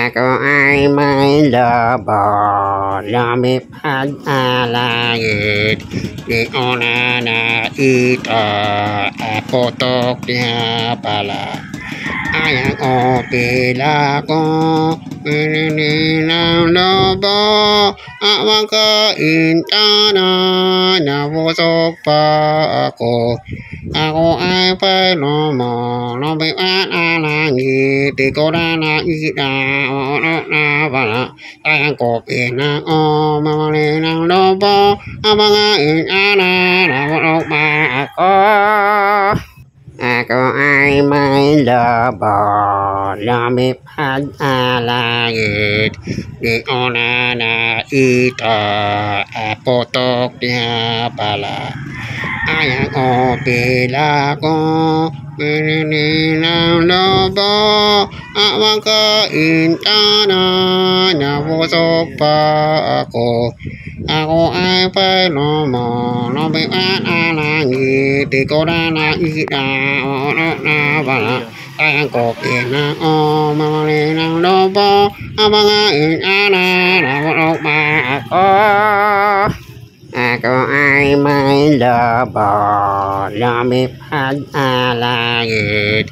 Ako ay may lobo, lumipad sa langit. Di ko na nakita, putok niya pala. Ayan o pila ko, pinili ng lobo. Awang kain ka na, nabusog pa ako. Ako ay pailomo, lumipad sa langit. Di ko na nakita, putok na pala. Ayan ko pila ko, mamali ng lobo. Awang kain ka na, nabusog pa ako. Ako ay may lobo, lumipad sa langit. Di ko na nakita, putok niya pala. Ayan o pila ko, pinili ng lobo. Awang kain ka na, nabusog pa ako. Ako ay pailomo, lumipad sa langit. Di ko na nakita, putok na pala. Ayan ko pila ko, mamali ng lobo. Awang kain ka na, nabusog pa ako. Ako ay may lobo, lumipad sa langit.